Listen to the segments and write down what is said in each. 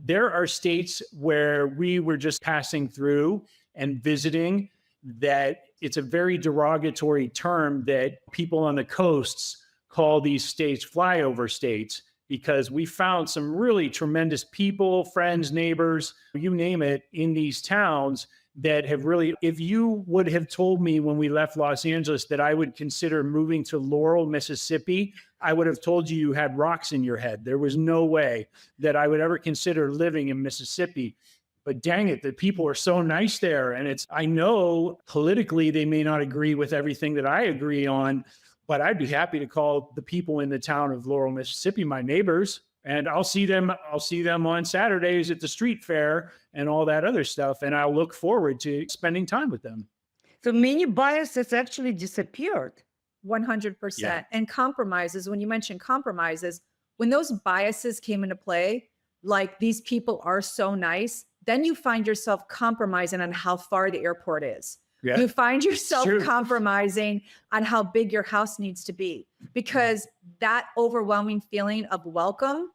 There are states where we were just passing through and visiting that it's a very derogatory term that people on the coasts call these states flyover states, because we found some really tremendous people, friends, neighbors, you name it, in these towns that have really, if you would have told me when we left Los Angeles that I would consider moving to Laurel, Mississippi, I would have told you had rocks in your head. There was no way that I would ever consider living in Mississippi. But dang it, the people are so nice there. And I know politically they may not agree with everything that I agree on, but I'd be happy to call the people in the town of Laurel, Mississippi, my neighbors. And I'll see them on Saturdays at the street fair and all that other stuff. And I'll look forward to spending time with them. So many biases actually disappeared. 100%. Yeah. And compromises, when you mention compromises, when those biases came into play, like these people are so nice, then you find yourself compromising on how far the airport is. Yeah. You find yourself True. compromising on how big your house needs to be, because that overwhelming feeling of welcome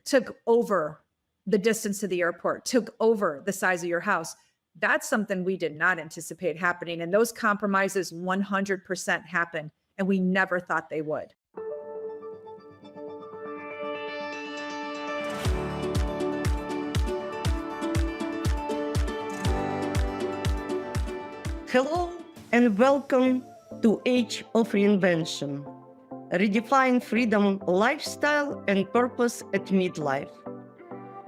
took over the distance to the airport, took over the size of your house. That's something we did not anticipate happening. And those compromises 100% happened, and we never thought they would. Hello and welcome to Age of Reinvention, redefine freedom, lifestyle, and purpose at midlife.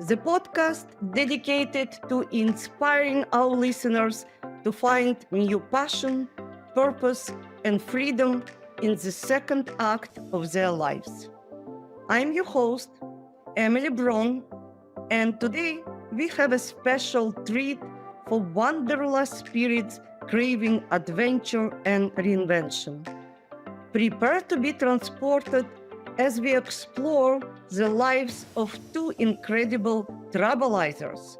The podcast dedicated to inspiring our listeners to find new passion, purpose, and freedom in the second act of their lives. I'm your host, Emily Bron, and today we have a special treat for wanderlust spirits craving adventure and reinvention. Prepare to be transported as we explore the lives of two incredible travelizers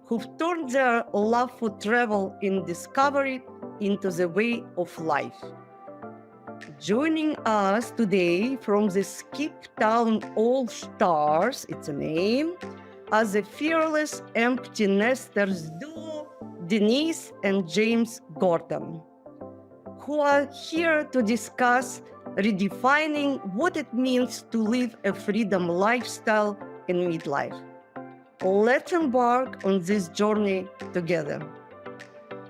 who've turned their love for travel and discovery into the way of life. Joining us today from the Skip Town All Stars, it's a name, are the fearless empty nesters duo Denise and James Gordon, who are here to discuss redefining what it means to live a freedom lifestyle in midlife. Let's embark on this journey together.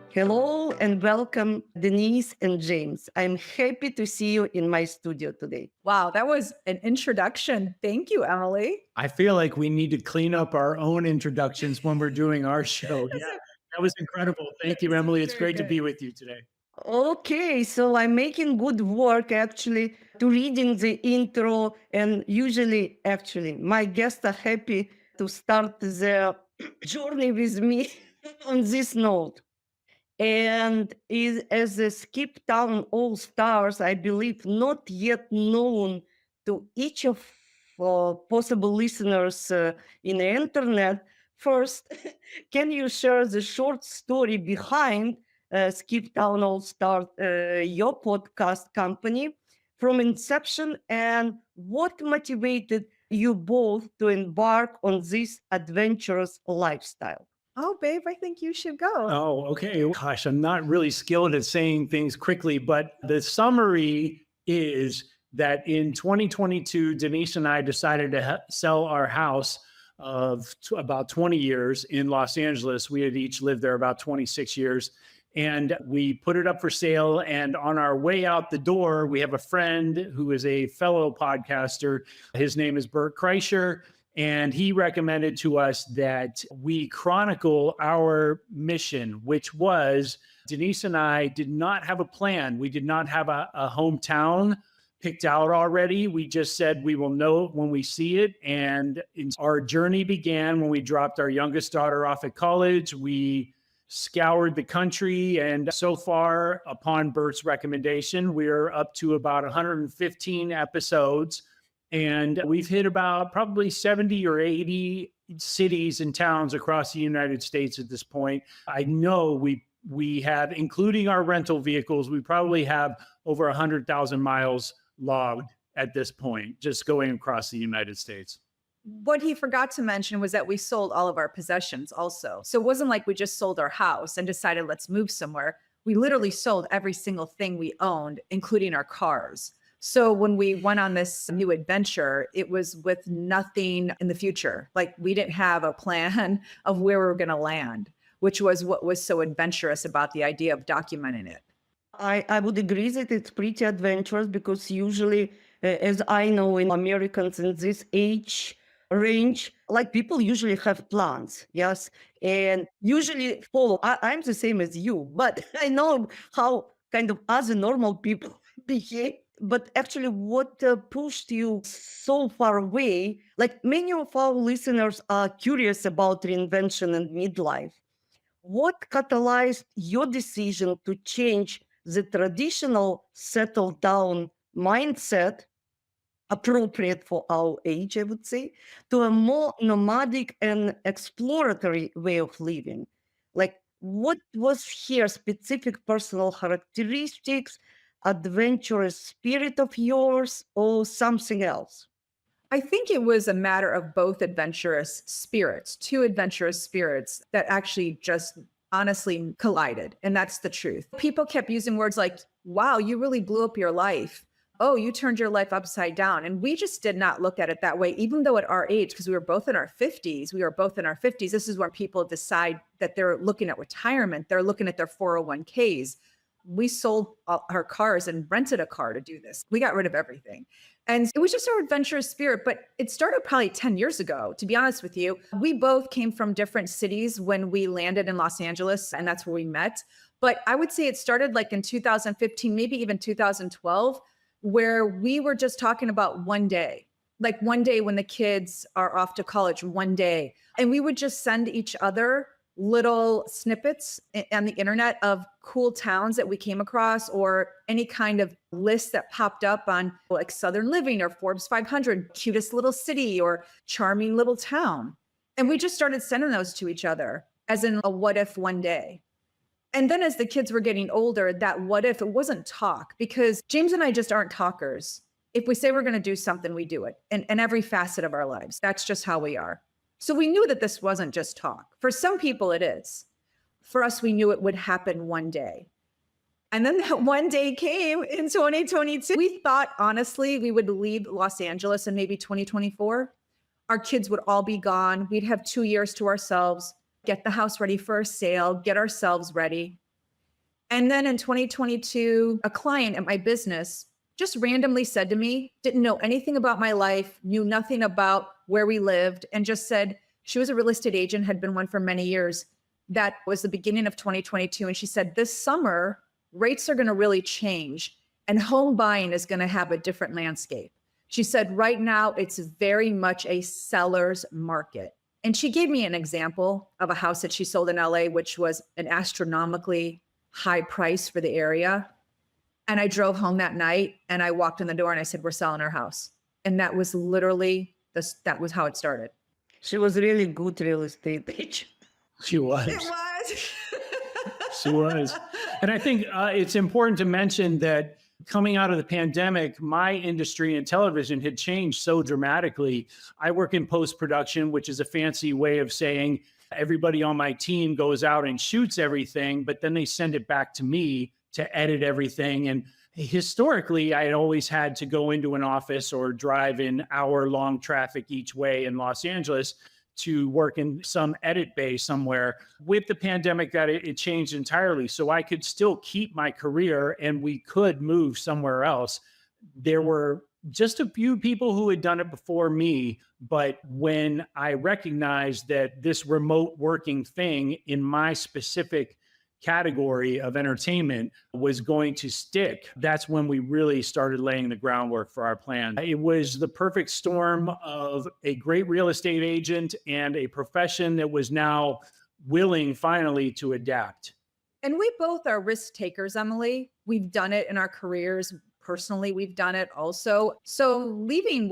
Hello and welcome, Denise and James. I'm happy to see you in my studio today. Wow, that was an introduction. Thank you, Emily. I feel like we need to clean up our own introductions when we're doing our show. Yeah, that was incredible. Thank you, Emily. It's great to be with you today. Okay, so I'm making good work actually to reading the intro, and usually actually my guests are happy to start their journey with me on this note. And as the Skip Town All Stars, I believe not yet known to each of possible listeners in the internet. First, can you share the short story behind Skip Town All Stars, your podcast company, from inception, and what motivated you both to embark on this adventurous lifestyle? Oh, babe, I think you should go. Oh, okay. Gosh, I'm not really skilled at saying things quickly, but the summary is that in 2022, Denise and I decided to sell our house of about 20 years in Los Angeles. We had each lived there about 26 years. And we put it up for sale. And on our way out the door, we have a friend who is a fellow podcaster. His name is Bert Kreischer. And he recommended to us that we chronicle our mission, which was Denise and I did not have a plan. We did not have a hometown picked out already. We just said we will know when we see it. And our journey began when we dropped our youngest daughter off at college. We scoured the country. And so far, upon Bert's recommendation, we're up to about 115 episodes. And we've hit about probably 70 or 80 cities and towns across the United States at this point. I know we have, including our rental vehicles, we probably have over 100,000 miles logged at this point, just going across the United States. What he forgot to mention was that we sold all of our possessions also. So it wasn't like we just sold our house and decided let's move somewhere. We literally sold every single thing we owned, including our cars. So when we went on this new adventure, it was with nothing in the future. Like we didn't have a plan of where we were going to land, which was what was so adventurous about the idea of documenting it. I would agree that it's pretty adventurous because usually, as I know in Americans in this age range, like people usually have plans, yes, and usually follow. I'm the same as you, but I know how kind of other normal people behave. But actually, what pushed you so far away? Like many of our listeners are curious about reinvention and midlife. What catalyzed your decision to change the traditional settle down mindset, appropriate for our age, I would say, to a more nomadic and exploratory way of living? Like, what was here specific personal characteristics, adventurous spirit of yours, or something else? I think it was a matter of both adventurous spirits, two adventurous spirits that actually just honestly collided. And that's the truth. People kept using words like, wow, you really blew up your life. Oh, you turned your life upside down. And we just did not look at it that way, even though at our age, because we were both in our 50s, This is when people decide that they're looking at retirement, they're looking at their 401ks. We sold our cars and rented a car to do this. We got rid of everything. And it was just our adventurous spirit, but it started probably 10 years ago, to be honest with you. We both came from different cities when we landed in Los Angeles, and that's where we met. But I would say it started like in 2015, maybe even 2012, where we were just talking about one day, like one day when the kids are off to college, one day. And we would just send each other little snippets on the internet of cool towns that we came across or any kind of list that popped up on like Southern Living or Forbes 500, cutest little city or charming little town. And we just started sending those to each other as in a what if one day. And then as the kids were getting older, that what if, it wasn't talk, because James and I just aren't talkers. If we say we're going to do something, we do it in every facet of our lives. That's just how we are. So we knew that this wasn't just talk. For some people, it is. For us, we knew it would happen one day. And then that one day came in 2022. We thought, honestly, we would leave Los Angeles in maybe 2024. Our kids would all be gone. We'd have 2 years to ourselves, get the house ready for a sale, get ourselves ready. And then in 2022, a client at my business just randomly said to me, didn't know anything about my life, knew nothing about where we lived, and just said she was a real estate agent, had been one for many years. That was the beginning of 2022. And she said, this summer, rates are going to really change and home buying is going to have a different landscape. She said, right now, it's very much a seller's market. And she gave me an example of a house that she sold in LA, which was an astronomically high price for the area. And I drove home that night and I walked in the door and I said, we're selling our house. And that was literally, that was how it started. She was really good real estate agent. She was. It was. She was. And I think it's important to mention that coming out of the pandemic, my industry in television had changed so dramatically. I work in post-production, which is a fancy way of saying everybody on my team goes out and shoots everything, but then they send it back to me to edit everything. And historically, I had always had to go into an office or drive in hour-long traffic each way in Los Angeles to work in some edit bay somewhere. With the pandemic, that it changed entirely. So I could still keep my career and we could move somewhere else. There were just a few people who had done it before me. But when I recognized that this remote working thing in my specific category of entertainment was going to stick, that's when we really started laying the groundwork for our plan. It was the perfect storm of a great real estate agent and a profession that was now willing finally to adapt. And we both are risk takers, Emily. We've done it in our careers. Personally, we've done it also. So leaving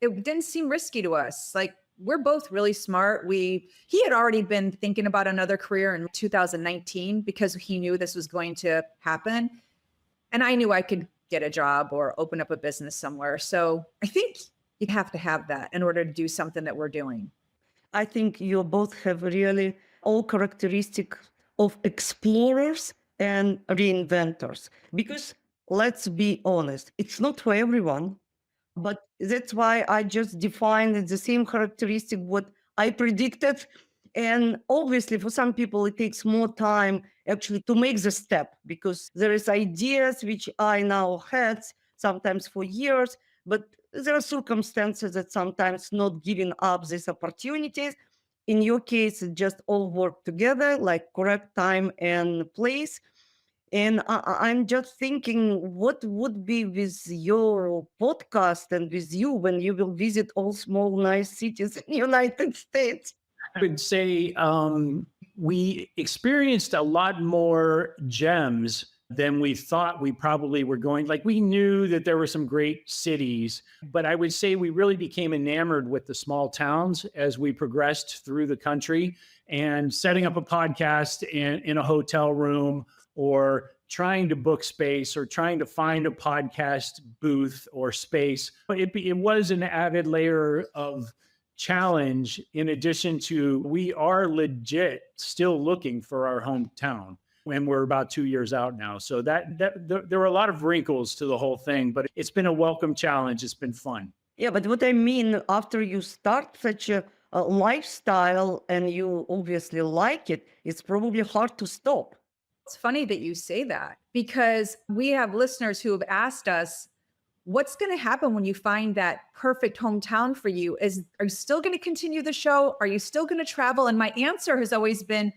it didn't seem risky to us. Like, we're both really smart. He had already been thinking about another career in 2019 because he knew this was going to happen. And I knew I could get a job or open up a business somewhere. So I think You have to have that in order to do something that we're doing. I think you both have really all characteristic of explorers and reinventors. Because let's be honest, it's not for everyone. But that's why I just defined the same characteristic what I predicted. And obviously, for some people, it takes more time actually to make the step because there is ideas which I now had sometimes for years, but there are circumstances that sometimes not giving up these opportunities. In your case, it just all work together, like correct time and place. And I'm just thinking, what would be with your podcast and with you when you will visit all small, nice cities in the United States? I would say we experienced a lot more gems than we thought we probably were going. Like we knew that there were some great cities, but I would say we really became enamored with the small towns as we progressed through the country and setting up a podcast in a hotel room or trying to book space or trying to find a podcast booth or space. But it was an added layer of challenge in addition to we are legit still looking for our hometown when we're about 2 years out now. So there were a lot of wrinkles to the whole thing, but it's been a welcome challenge. It's been fun. Yeah, but what I mean, after you start such a lifestyle and you obviously like it, it's probably hard to stop. It's funny that you say that because we have listeners who have asked us, what's going to happen when you find that perfect hometown for you? Are you still going to continue the show? Are you still going to travel? And my answer has always been,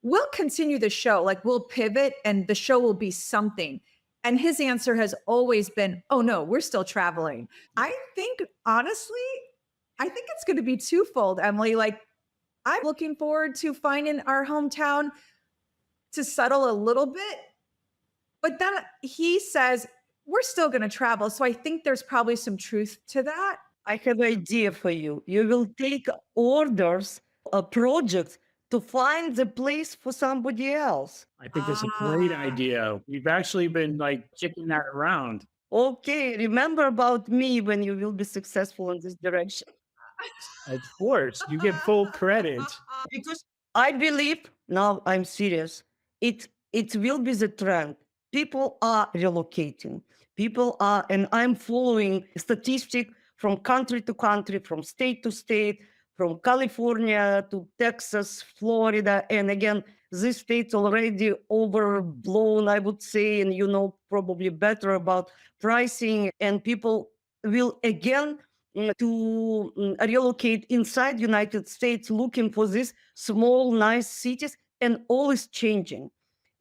we'll continue the show. Like we'll pivot and the show will be something. And his answer has always been, oh no, we're still traveling. I think, honestly, it's going to be twofold, Emily. Like I'm looking forward to finding our hometown to settle a little bit. But then he says, we're still going to travel. So I think there's probably some truth to that. I have an idea for you. You will take orders, projects to find the place for somebody else. I think that's a great idea. We've actually been like kicking that around. Okay, remember about me when you will be successful in this direction. Of course, you get full credit. Because I believe, now I'm serious, it will be the trend. People are relocating. People are, and I'm following statistic from country to country, from state to state, from California to Texas, Florida. And again, these states already overblown, I would say, and you know probably better about pricing. And people will again to relocate inside United States looking for these small, nice cities, and all is changing.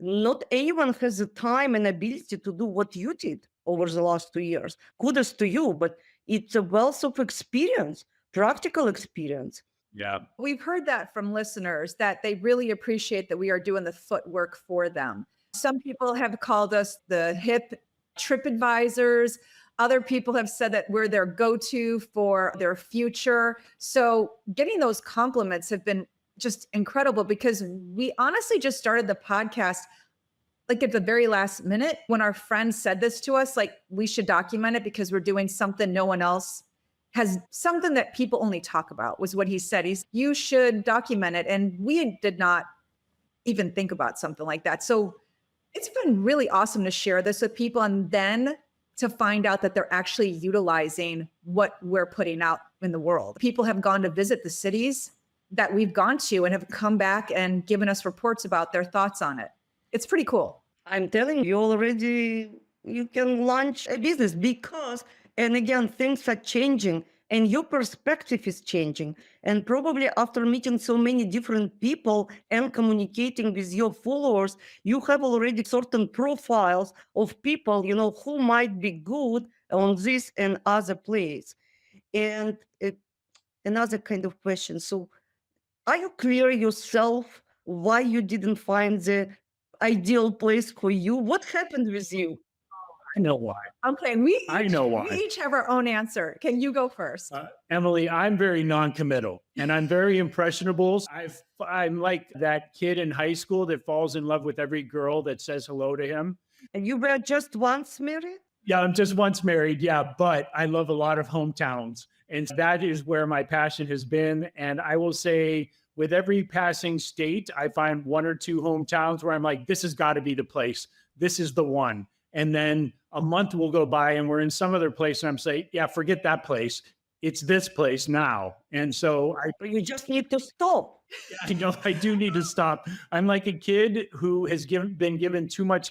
Not anyone has the time and ability to do what you did over the last 2 years. Kudos to you, but it's a wealth of experience, practical experience. Yeah. We've heard that from listeners that they really appreciate that we are doing the footwork for them. Some people have called us the hip trip advisors. Other people have said that we're their go-to for their future. So getting those compliments have been just incredible because we honestly just started the podcast like at the very last minute when our friend said this to us, like we should document it because we're doing something no one else has, something that people only talk about was what he said. You should document it. And we did not even think about something like that. So it's been really awesome to share this with people and then to find out that they're actually utilizing what we're putting out in the world. People have gone to visit the cities that we've gone to and have come back and given us reports about their thoughts on it. It's pretty cool. I'm telling you already, you can launch a business because, and again, things are changing and your perspective is changing. And probably after meeting so many different people and communicating with your followers, you have already certain profiles of people, you know, who might be good on this and other place. And another kind of question. So are you clear yourself why you didn't find the ideal place for you? What happened with you? I know why. Okay, I know why. We each have our own answer. Can you go first? Emily, I'm very non-committal and I'm very impressionable. I'm like that kid in high school that falls in love with every girl that says hello to him. And you were just once married? Yeah, I'm just once married. Yeah, but I love a lot of hometowns. And that is where my passion has been. And I will say, with every passing state, I find one or two hometowns where I'm like, this has got to be the place. This is the one. And then a month will go by and we're in some other place. And I'm saying, yeah, forget that place. It's this place now. And so You just need to stop. I know I do need to stop. I'm like a kid who has been given too much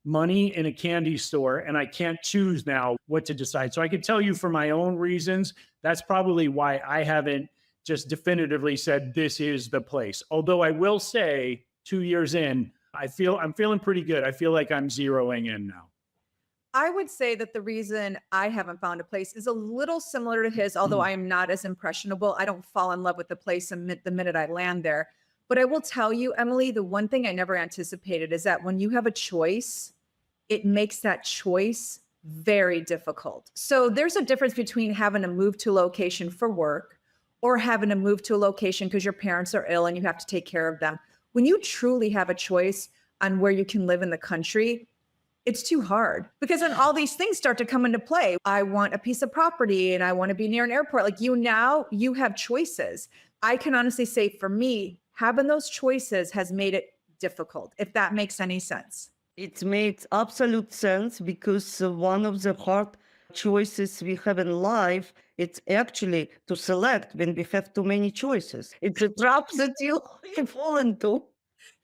money in a candy store and I can't choose now what to decide. So I can tell you for my own reasons, that's probably why I haven't just definitively said this is the place. Although I will say 2 years in, I'm feeling pretty good. I feel like I'm zeroing in now. I would say that the reason I haven't found a place is a little similar to his, although I am not as impressionable. I don't fall in love with the place the minute I land there. But I will tell you, Emily, the one thing I never anticipated is that when you have a choice, it makes that choice very difficult. So there's a difference between having to move to a location for work or having to move to a location because your parents are ill and you have to take care of them. When you truly have a choice on where you can live in the country, it's too hard because then all these things start to come into play. I want a piece of property and I want to be near an airport. Like you have choices. I can honestly say for me, having those choices has made it difficult, if that makes any sense. It makes absolute sense because one of the hard choices we have in life, it's actually to select when we have too many choices. It's a trap that you fall into.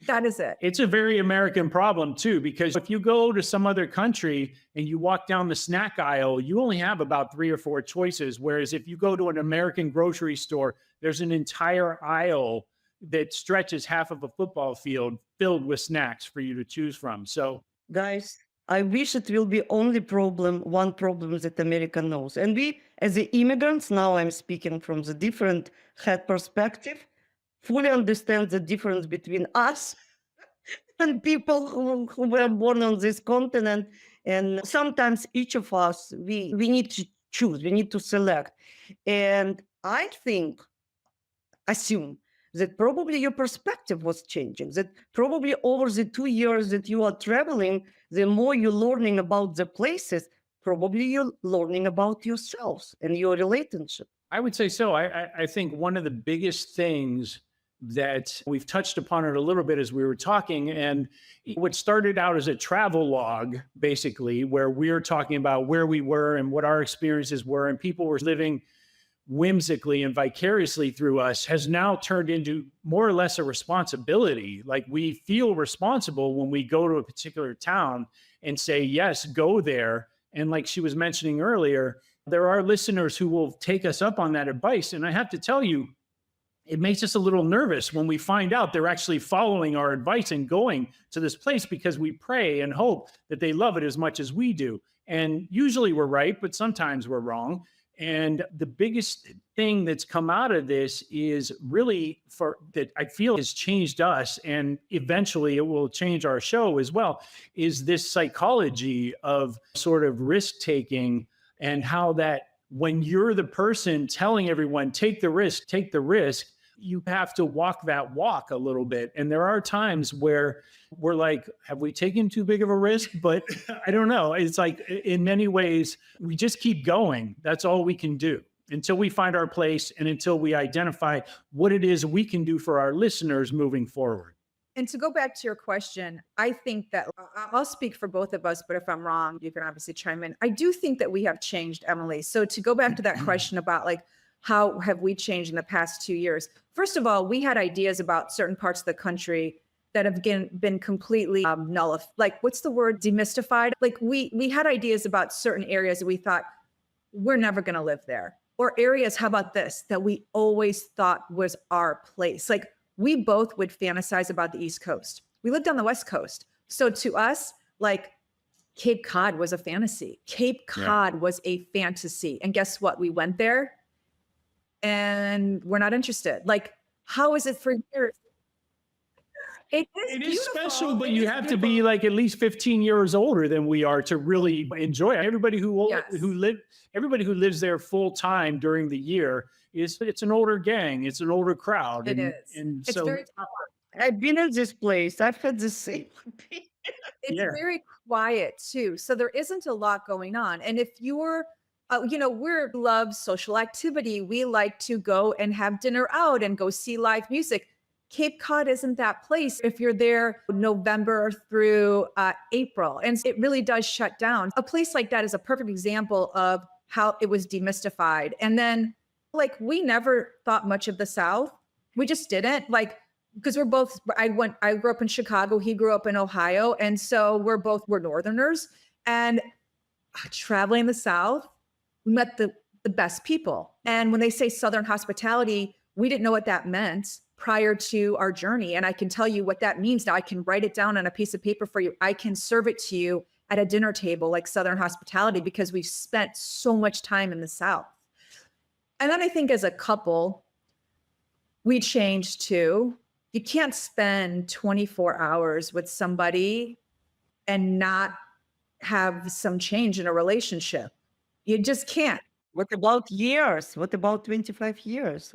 That is it. It's a very American problem too, because if you go to some other country and you walk down the snack aisle, you only have about 3 or 4 choices. Whereas if you go to an American grocery store, there's an entire aisle that stretches half of a football field filled with snacks for you to choose from. So, guys, I wish it will be one problem that America knows. And we, as the immigrants, now I'm speaking from the different head perspective, fully understand the difference between us and people who were born on this continent. And sometimes each of us, we need to choose, we need to select. And I assume that probably your perspective was changing, that probably over the 2 years that you are traveling, the more you're learning about the places, probably you're learning about yourselves and your relationship. I would say so. I think one of the biggest things that we've touched upon it a little bit as we were talking, and what started out as a travel log, basically, where we're talking about where we were and what our experiences were, and people were living whimsically and vicariously through us, has now turned into more or less a responsibility. Like we feel responsible when we go to a particular town and say, yes, go there. And like she was mentioning earlier, there are listeners who will take us up on that advice. And I have to tell you, it makes us a little nervous when we find out they're actually following our advice and going to this place, because we pray and hope that they love it as much as we do. And usually we're right, but sometimes we're wrong. And the biggest thing that's come out of this is really that I feel has changed us, and eventually it will change our show as well, is this psychology of sort of risk taking, and how that when you're the person telling everyone, take the risk, you have to walk that walk a little bit. And there are times where we're like, have we taken too big of a risk? But I don't know. It's like in many ways, we just keep going. That's all we can do until we find our place and until we identify what it is we can do for our listeners moving forward. And to go back to your question, I think that I'll speak for both of us, but if I'm wrong, you can obviously chime in. I do think that we have changed, Emily. So to go back to that question about like, how have we changed in the past 2 years? First of all, we had ideas about certain parts of the country that have been completely nullified. Like, what's the word? Demystified. Like we had ideas about certain areas that we thought we're never going to live there, or areas. How about this? That we always thought was our place. Like we both would fantasize about the East Coast. We lived on the West Coast. So to us, like Cape Cod was a fantasy. Cape Cod was a fantasy. And guess what? We went there and we're not interested. Like, how is it for years? It is special, but you have to be like at least 15 years older than we are to really enjoy it. Everybody everybody who lives there full time during the year it's an older gang, it's an older crowd. It is. And it's so very tough. I've been in this place. I've had the same. it's Yeah. very quiet too. So there isn't a lot going on. And if you're, we're love social activity. We like to go and have dinner out and go see live music. Cape Cod isn't that place if you're there November through April. And it really does shut down. A place like that is a perfect example of how it was demystified. And then, like, we never thought much of the South. We just didn't. Like, because I grew up in Chicago. He grew up in Ohio. And so we're Northerners. And traveling the South, we met the best people. And when they say Southern hospitality, we didn't know what that meant prior to our journey. And I can tell you what that means now. I can write it down on a piece of paper for you. I can serve it to you at a dinner table, like Southern hospitality, because we've spent so much time in the South. And then I think as a couple, we changed too. You can't spend 24 hours with somebody and not have some change in a relationship. You just can't. What about years? What about 25 years?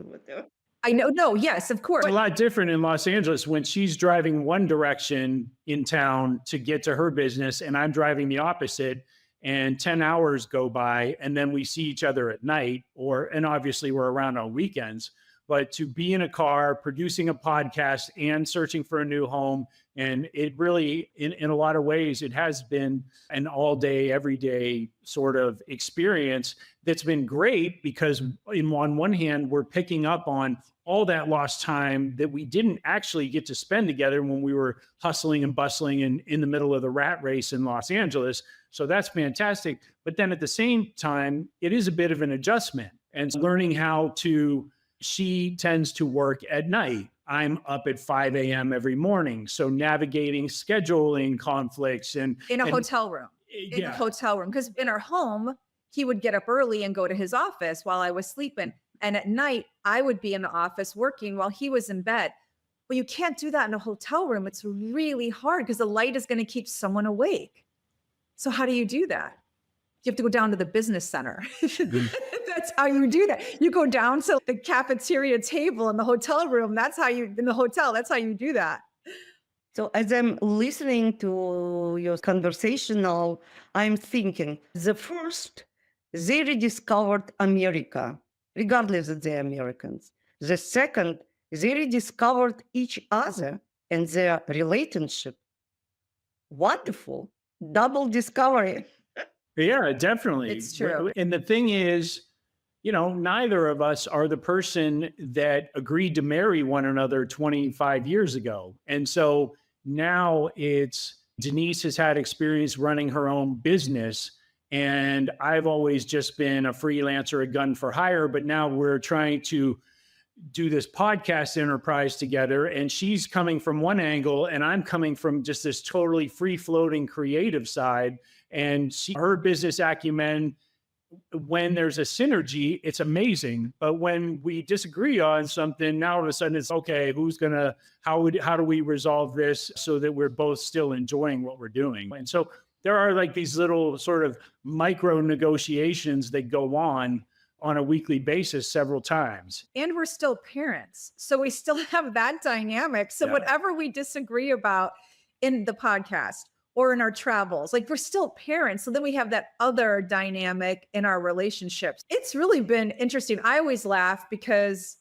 I know. No, yes, of course. It's a lot different in Los Angeles when she's driving one direction in town to get to her business and I'm driving the opposite, and 10 hours go by and then we see each other at night, and obviously we're around on weekends. But to be in a car, producing a podcast and searching for a new home, and it really, in a lot of ways, it has been an all day, every day sort of experience that's been great because on one hand, we're picking up on all that lost time that we didn't actually get to spend together when we were hustling and bustling in the middle of the rat race in Los Angeles. So that's fantastic. But then at the same time, it is a bit of an adjustment and learning how to. She tends to work at night. I'm up at 5 a.m. every morning. So navigating scheduling conflicts and in a hotel room. In a hotel room. Because in our home, he would get up early and go to his office while I was sleeping. And at night, I would be in the office working while he was in bed. But you can't do that in a hotel room. It's really hard because the light is going to keep someone awake. So how do you do that? You have to go down to the business center. That's how you do that. You go down to the cafeteria table in the hotel room. In the hotel, that's how you do that. So as I'm listening to your conversation now, I'm thinking the first, they rediscovered America, regardless that they're Americans. The second, they rediscovered each other and their relationship. Wonderful. Double discovery. Yeah, definitely. It's true. And the thing is, neither of us are the person that agreed to marry one another 25 years ago. And so now Denise has had experience running her own business. And I've always just been a freelancer, a gun for hire. But now we're trying to do this podcast enterprise together. And she's coming from one angle and I'm coming from just this totally free floating creative side. And her business acumen, when there's a synergy, it's amazing. But when we disagree on something, now all of a sudden it's okay, how do we resolve this so that we're both still enjoying what we're doing? And so there are like these little sort of micro negotiations that go on a weekly basis several times. And we're still parents. So we still have that dynamic. So whatever we disagree about in the podcast or in our travels, like we're still parents. So then we have that other dynamic in our relationships. It's really been interesting. I always laugh because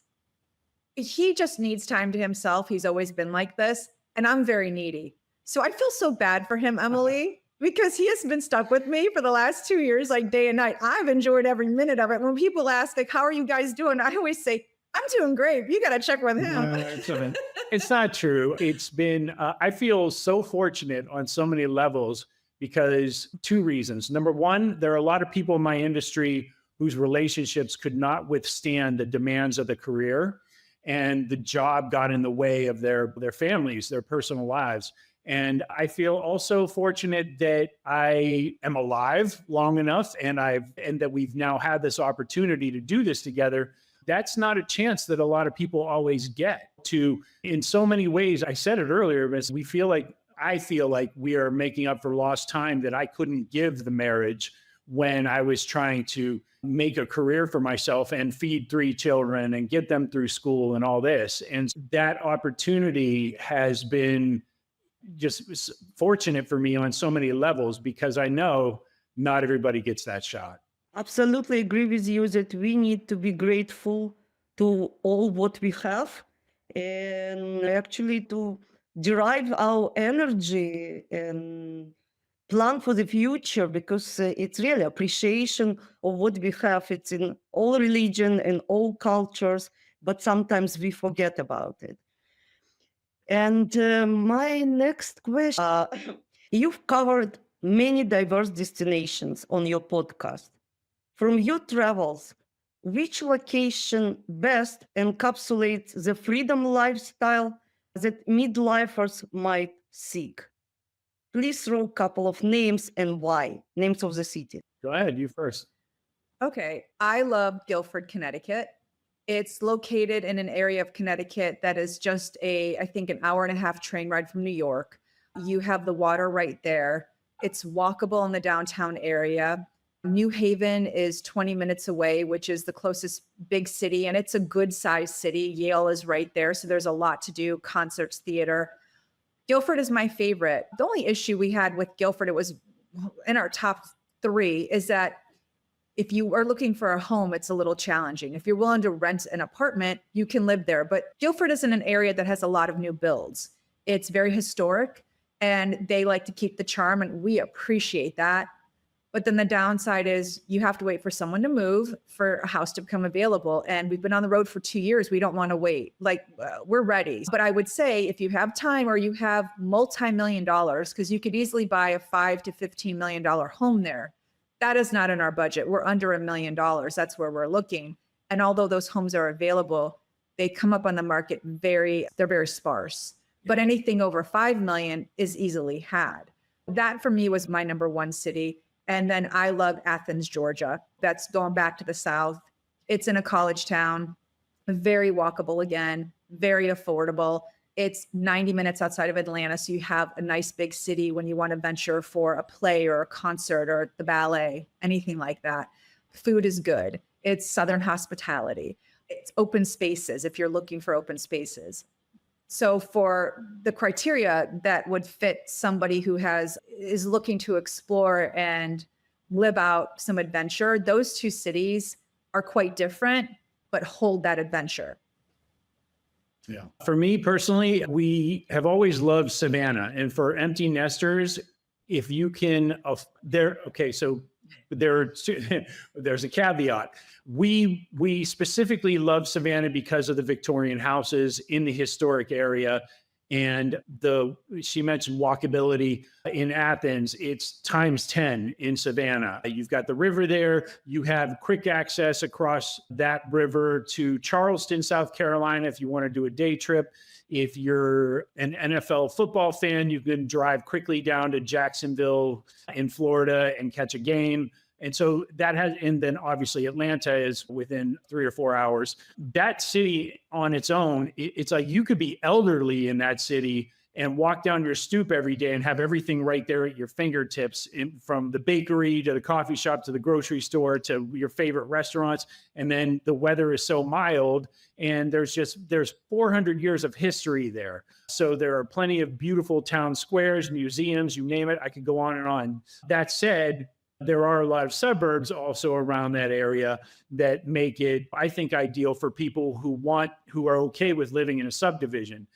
he just needs time to himself. He's always been like this. And I'm very needy. So I feel so bad for him, Emily, because he has been stuck with me for the last 2 years, like day and night. I've enjoyed every minute of it. When people ask, like, how are you guys doing? I always say, I'm doing great. You got to check with him. It's not true. It's been, I feel so fortunate on so many levels because two reasons. Number one, there are a lot of people in my industry whose relationships could not withstand the demands of the career, and the job got in the way of their families, their personal lives. And I feel also fortunate that I am alive long enough and that we've now had this opportunity to do this together. That's not a chance that a lot of people always get to. In so many ways, I said it earlier, but I feel like we are making up for lost time that I couldn't give the marriage when I was trying to make a career for myself and feed 3 children and get them through school and all this. And that opportunity has been fortunate for me on so many levels because I know not everybody gets that shot. Absolutely agree with you that we need to be grateful to all what we have and actually to derive our energy and plan for the future because it's really appreciation of what we have. It's in all religion and all cultures, but sometimes we forget about it. And my next question, you've covered many diverse destinations on your podcast. From your travels, which location best encapsulates the freedom lifestyle that midlifers might seek? Please throw a couple of names and why. Names of the city. Go ahead, you first. Okay. I love Guilford, Connecticut. It's located in an area of Connecticut that is just I think an hour and a half train ride from New York. You have the water right there. It's walkable in the downtown area. New Haven is 20 minutes away, which is the closest big city, and it's a good sized city. Yale is right there. So there's a lot to do, concerts, theater. Guilford is my favorite. The only issue we had with Guilford, it was in our top 3, is that if you are looking for a home, it's a little challenging. If you're willing to rent an apartment, you can live there. But Guilford isn't an area that has a lot of new builds. It's very historic and they like to keep the charm, and we appreciate that. But then the downside is you have to wait for someone to move for a house to become available. And we've been on the road for 2 years. We don't want to wait. We're ready. But I would say if you have time or you have multi-million dollars, because you could easily buy a $5 to $15 million home there. That is not in our budget. We're under $1 million. That's where we're looking. And although those homes are available, they come up on the market they're very sparse. But anything over 5 million is easily had. That for me was my number 1 city. And then I love Athens, Georgia. That's going back to the South. It's in a college town, very walkable again, very affordable. It's 90 minutes outside of Atlanta. So you have a nice big city when you want to venture for a play or a concert or the ballet, anything like that. Food is good. It's Southern hospitality. It's open spaces if you're looking for open spaces. So for the criteria that would fit somebody who is looking to explore and live out some adventure, those 2 cities are quite different, but hold that adventure. Yeah. For me personally, we have always loved Savannah. And for empty nesters, if you can, so there's a caveat. We specifically love Savannah because of the Victorian houses in the historic area. And she mentioned walkability in Athens. It's times 10 in Savannah. You've got the river there. You have quick access across that river to Charleston, South Carolina, if you want to do a day trip. If you're an NFL football fan, you can drive quickly down to Jacksonville in Florida and catch a game. And so and then obviously Atlanta is within 3 or 4 hours. That city on its own, it's like you could be elderly in that city and walk down your stoop every day and have everything right there at your fingertips, from the bakery to the coffee shop to the grocery store to your favorite restaurants. And then the weather is so mild, and there's 400 years of history there. So there are plenty of beautiful town squares, museums, you name it. I could go on and on. That said, there are a lot of suburbs also around that area that make it, I think, ideal for people who are okay with living in a subdivision.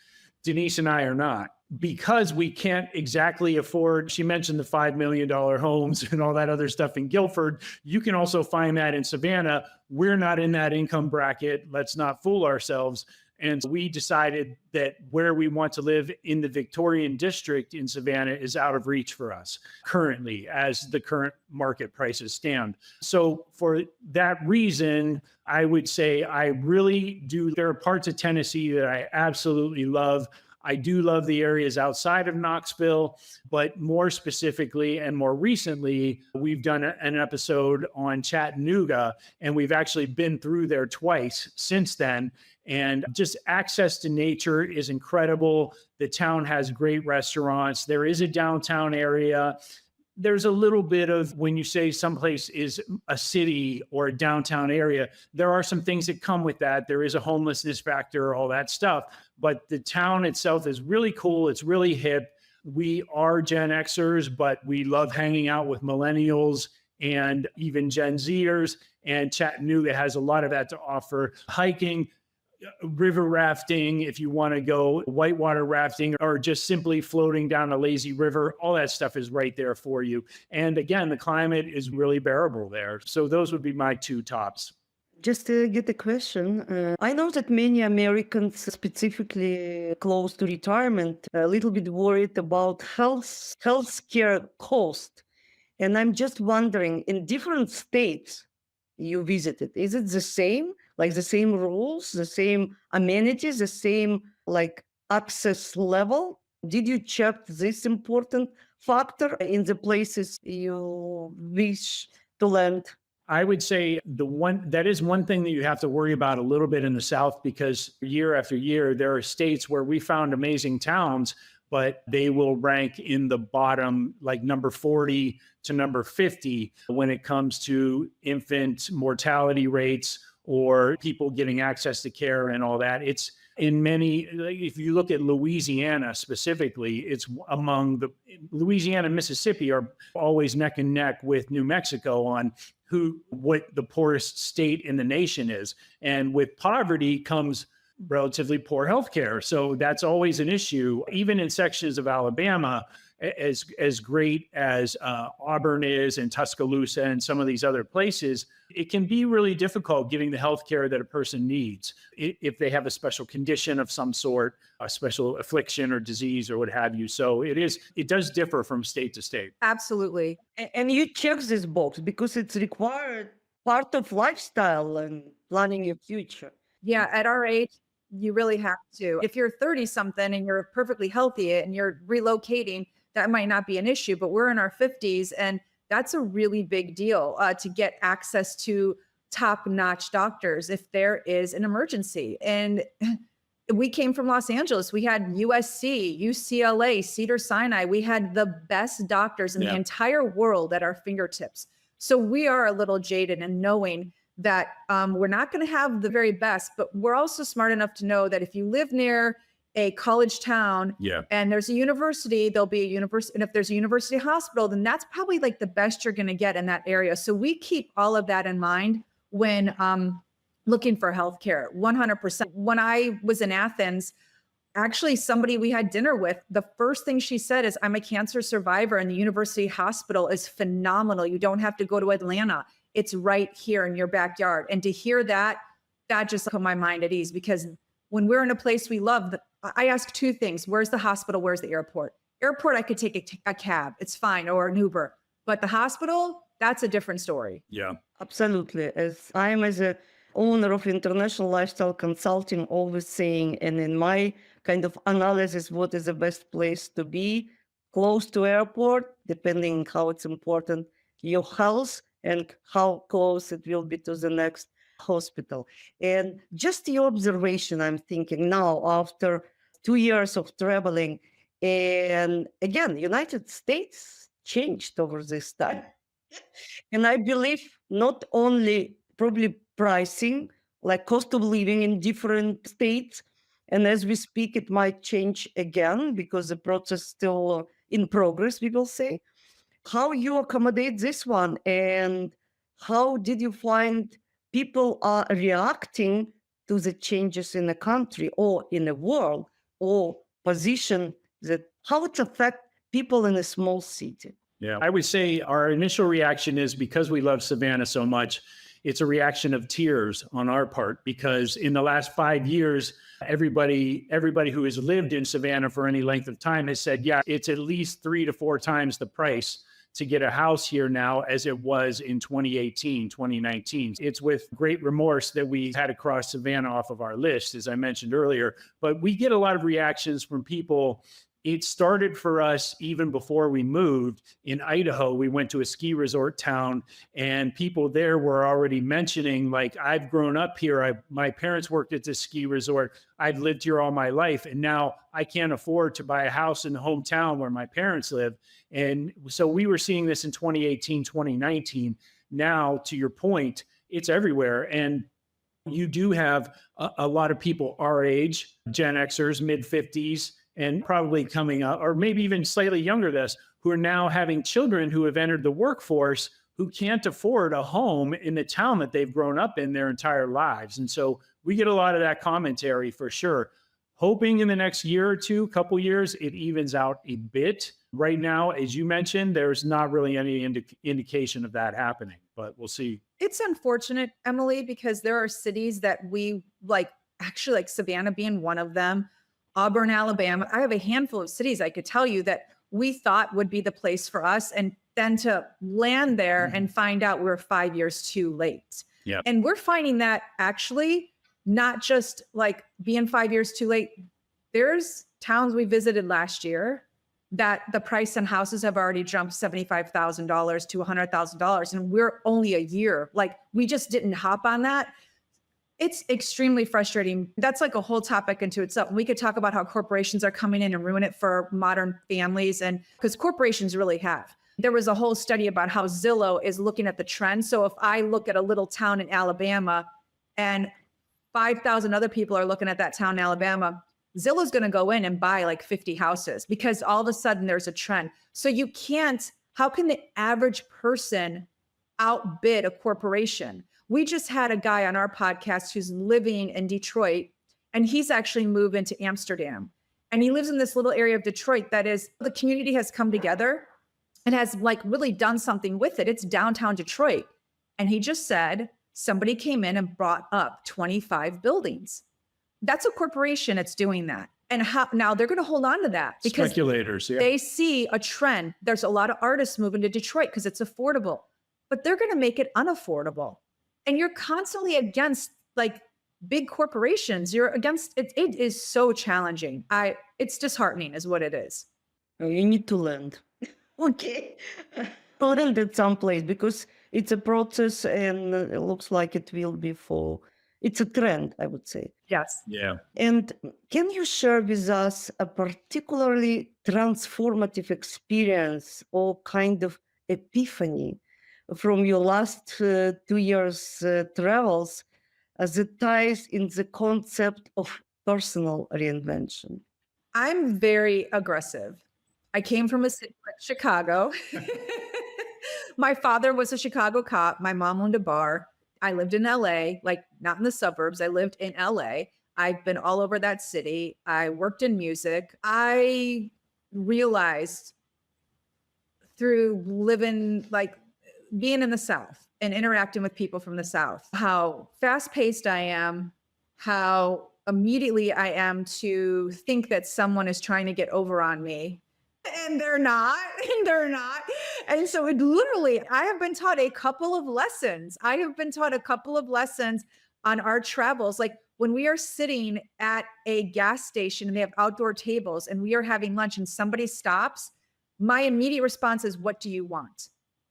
Denise and I are not, because we can't exactly afford. She mentioned the $5 million homes and all that other stuff in Guilford. You can also find that in Savannah. We're not in that income bracket. Let's not fool ourselves. And so we decided that where we want to live in the Victorian district in Savannah is out of reach for us currently, as the current market prices stand. So for that reason, I would say I really do. There are parts of Tennessee that I absolutely love. I do love the areas outside of Knoxville, but more specifically and more recently, we've done an episode on Chattanooga, and we've actually been through there twice since then. And just access to nature is incredible. The town has great restaurants. There is a downtown area. There's a little bit of, when you say someplace is a city or a downtown area, there are some things that come with that. There is a homelessness factor, all that stuff. But the town itself is really cool. It's really hip. we are Gen Xers, but we love hanging out with millennials and even Gen Zers. And Chattanooga has a lot of that to offer. Hiking, river rafting, if you want to go whitewater rafting, or just simply floating down a lazy river, all that stuff is right there for you. And again, the climate is really bearable there. So those would be my two tops. Just to get the question, I know that many Americans, specifically close to retirement, are a little bit worried about healthcare cost. And I'm just wondering, in different states you visited, is it the same? Like the same rules, the same amenities, the same like access level? Did you check this important factor in the places you wish to land? I would say that is one thing that you have to worry about a little bit in the South, because year after year, there are states where we found amazing towns, but they will rank in the bottom, like number 40 to number 50 when it comes to infant mortality rates or people getting access to care and all that. It's in many, like if you look at Louisiana specifically, it's among Louisiana and Mississippi are always neck and neck with New Mexico on what the poorest state in the nation is. And with poverty comes relatively poor healthcare. So that's always an issue. Even in sections of Alabama, as great as Auburn is and Tuscaloosa and some of these other places, it can be really difficult getting the healthcare that a person needs if they have a special condition of some sort, a special affliction or disease or what have you. So it does differ from state to state. Absolutely. And you check this box because it's required part of lifestyle and planning your future. Yeah, at our age, you really have to. If you're 30 something and you're perfectly healthy and you're relocating, that might not be an issue, but we're in our 50s and that's a really big deal to get access to top-notch doctors if there is an emergency. And we came from Los Angeles. We had USC, UCLA, Cedars-Sinai. We had the best doctors in the entire world at our fingertips. So we are a little jaded in knowing that we're not going to have the very best, but we're also smart enough to know that if you live near a college town and there's a university, there'll be a university. And if there's a university hospital, then that's probably like the best you're going to get in that area. So we keep all of that in mind when looking for healthcare, 100%. When I was in Athens, actually somebody we had dinner with, the first thing she said is, I'm a cancer survivor and the university hospital is phenomenal. You don't have to go to Atlanta. It's right here in your backyard. And to hear that just put my mind at ease, because when we're in a place we love, I ask two things. Where's the hospital? Where's the airport? Airport, I could take a cab. It's fine, or an Uber. But the hospital, that's a different story. Yeah, absolutely. As I'm as a owner of international lifestyle consulting, always saying, and in my kind of analysis, what is the best place to be? Close to airport, depending how it's important, your health, and how close it will be to the next hospital. And just your observation, I'm thinking now, after 2 years of traveling, and again, United States changed over this time. And I believe not only probably pricing, like cost of living in different states, and as we speak, it might change again because the process is still in progress, we will say. How you accommodate this one, and how did you find people are reacting to the changes in the country or in the world, or position that how it affects people in a small city? Yeah, I would say our initial reaction is, because we love Savannah so much, it's a reaction of tears on our part, because in the last 5 years, everybody who has lived in Savannah for any length of time has said, yeah, it's at least 3 to 4 times the price to get a house here now as it was in 2018, 2019. It's with great remorse that we had to cross Savannah off of our list, as I mentioned earlier. But we get a lot of reactions from people. It started for us even before we moved. In Idaho, we went to a ski resort town, and people there were already mentioning, like, I've grown up here. My parents worked at this ski resort. I've lived here all my life, and now I can't afford to buy a house in the hometown where my parents live. And so we were seeing this in 2018, 2019. Now, to your point, it's everywhere. And you do have a lot of people our age, Gen Xers, mid-50s, and probably coming up, or maybe even slightly younger than us, who are now having children who have entered the workforce who can't afford a home in the town that they've grown up in their entire lives. And so we get a lot of that commentary for sure. Hoping in the next year or two, couple years, it evens out a bit. Right now, as you mentioned, there's not really any indication of that happening, but we'll see. It's unfortunate, Emily, because there are cities that we like, actually like Savannah being one of them, Auburn, Alabama. I have a handful of cities I could tell you that we thought would be the place for us. And then to land there and find out we're 5 years too late. Yeah. And we're finding that actually not just like being 5 years too late. There's towns we visited last year that the price on houses have already jumped $75,000 to $100,000. And we're only a year. Like we just didn't hop on that. It's extremely frustrating. That's like a whole topic into itself. We could talk about how corporations are coming in and ruin it for modern families. And because corporations really have. There was a whole study about how Zillow is looking at the trend. So if I look at a little town in Alabama and 5,000 other people are looking at that town in Alabama, Zillow's going to go in and buy like 50 houses because all of a sudden there's a trend. So you can't, how can the average person outbid a corporation? We just had a guy on our podcast who's living in Detroit, and he's actually moved into Amsterdam. And he lives in this little area of Detroit that is, the community has come together and has like really done something with it. It's downtown Detroit. And he just said, somebody came in and brought up 25 buildings. That's a corporation that's doing that. And how, now they're going to hold on to that because speculators, yeah. They see a trend. There's a lot of artists moving to Detroit because it's affordable, but they're going to make it unaffordable. And you're constantly against like big corporations. You're against it. It is so challenging. It's disheartening is what it is. You need to land. Okay. Land at some place because it's a process and it looks like it will be it's a trend, I would say. Yes. Yeah. And can you share with us a particularly transformative experience or kind of epiphany from your last 2 years travels as it ties in the concept of personal reinvention? I'm very aggressive. I came from a city like Chicago. My father was a Chicago cop. My mom owned a bar. I lived in LA, like not in the suburbs. I lived in LA. I've been all over that city. I worked in music. I realized through living, like being in the South and interacting with people from the South, how fast-paced I am, how immediately I am to think that someone is trying to get over on me. And they're not, and they're not. And so it literally, I have been taught a couple of lessons. I have been taught a couple of lessons on our travels. Like when we are sitting at a gas station and they have outdoor tables and we are having lunch and somebody stops, my immediate response is, what do you want?